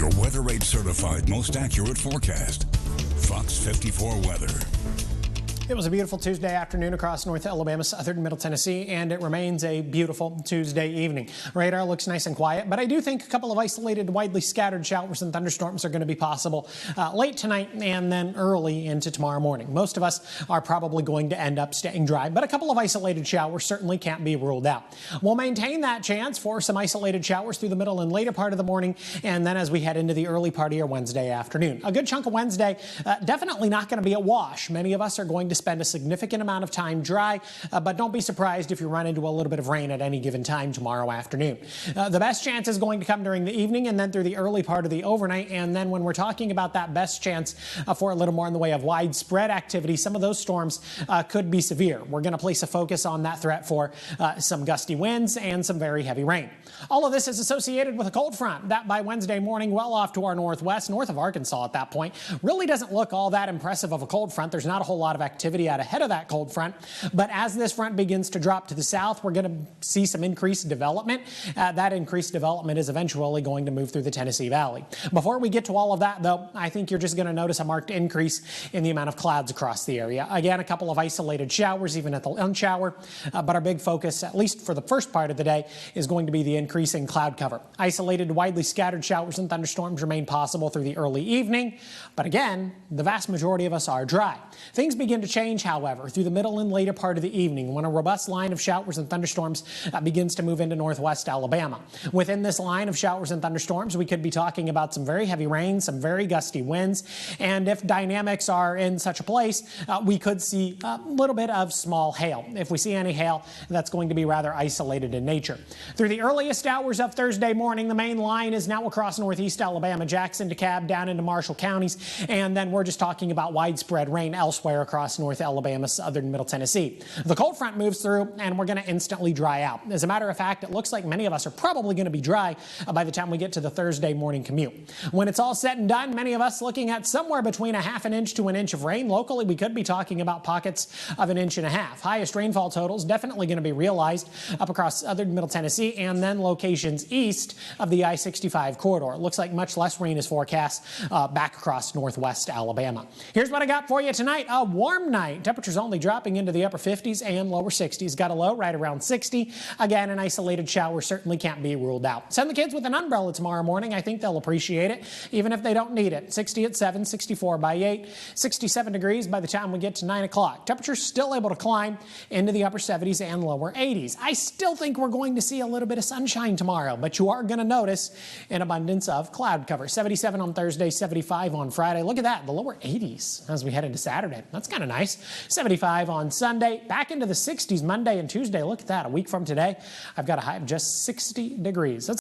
Your weather rate certified most accurate forecast. Fox 54 weather. It was a beautiful Tuesday afternoon across North Alabama, southern and middle Tennessee, and it remains a beautiful Tuesday evening. Radar looks nice and quiet, but I do think a couple of isolated, widely scattered showers and thunderstorms are going to be possible late tonight and then early into tomorrow morning. Most of us are probably going to end up staying dry, but a couple of isolated showers certainly can't be ruled out. We'll maintain that chance for some isolated showers through the middle and later part of the morning, and then as we head into the early part of your Wednesday afternoon. A good chunk of Wednesday, definitely not going to be a wash. Many of us are going to spend a significant amount of time dry, but don't be surprised if you run into a little bit of rain at any given time tomorrow afternoon. The best chance is going to come during the evening and then through the early part of the overnight. And then when we're talking about that best chance for a little more in the way of widespread activity, some of those storms could be severe. We're going to place a focus on that threat for some gusty winds and some very heavy rain. All of this is associated with a cold front that by Wednesday morning, well off to our northwest, north of Arkansas at that point, really doesn't look all that impressive of a cold front. There's not a whole lot of activity out ahead of that cold front. But as this front begins to drop to the south, we're going to see some increased development. That increased development is eventually going to move through the Tennessee Valley. Before we get to all of that, though, I think you're just going to notice a marked increase in the amount of clouds across the area. Again, a couple of isolated showers, even at the lunch hour. But our big focus, at least for the first part of the day, is going to be the increasing cloud cover. Isolated, widely scattered showers and thunderstorms remain possible through the early evening. But again, the vast majority of us are dry. Things begin to change, however, through the middle and later part of the evening when a robust line of showers and thunderstorms begins to move into northwest Alabama. Within this line of showers and thunderstorms, we could be talking about some very heavy rain, some very gusty winds, and if dynamics are in such a place, we could see a little bit of small hail. If we see any hail, that's going to be rather isolated in nature. Through the earliest hours of Thursday morning, the main line is now across northeast Alabama, Jackson, DeKalb, down into Marshall counties, and then we're just talking about widespread rain elsewhere across North Alabama, southern and middle Tennessee. The cold front moves through and we're going to instantly dry out. As a matter of fact, it looks like many of us are probably going to be dry by the time we get to the Thursday morning commute. When it's all said and done, many of us looking at somewhere between a half an inch to an inch of rain. Locally, we could be talking about pockets of an inch and a half. Highest rainfall totals definitely going to be realized up across southern and middle Tennessee and then locations east of the I-65 corridor. It looks like much less rain is forecast back across northwest Alabama. Here's what I got for you tonight. A warm night. Temperatures only dropping into the upper 50s and lower 60s. Got a low right around 60. Again, an isolated shower certainly can't be ruled out. Send the kids with an umbrella tomorrow morning. I think they'll appreciate it, even if they don't need it. 60 at 7, 64 by 8, 67 degrees by the time we get to 9 o'clock. Temperatures still able to climb into the upper 70s and lower 80s. I still think we're going to see a little bit of sunshine tomorrow, but you are going to notice an abundance of cloud cover. 77 on Thursday, 75 on Friday. Look at that, the lower 80s as we head into Saturday. That's kind of nice. 75 on Sunday, back into the 60s Monday and Tuesday. Look at that, a week from today, I've got a high of just 60 degrees. That's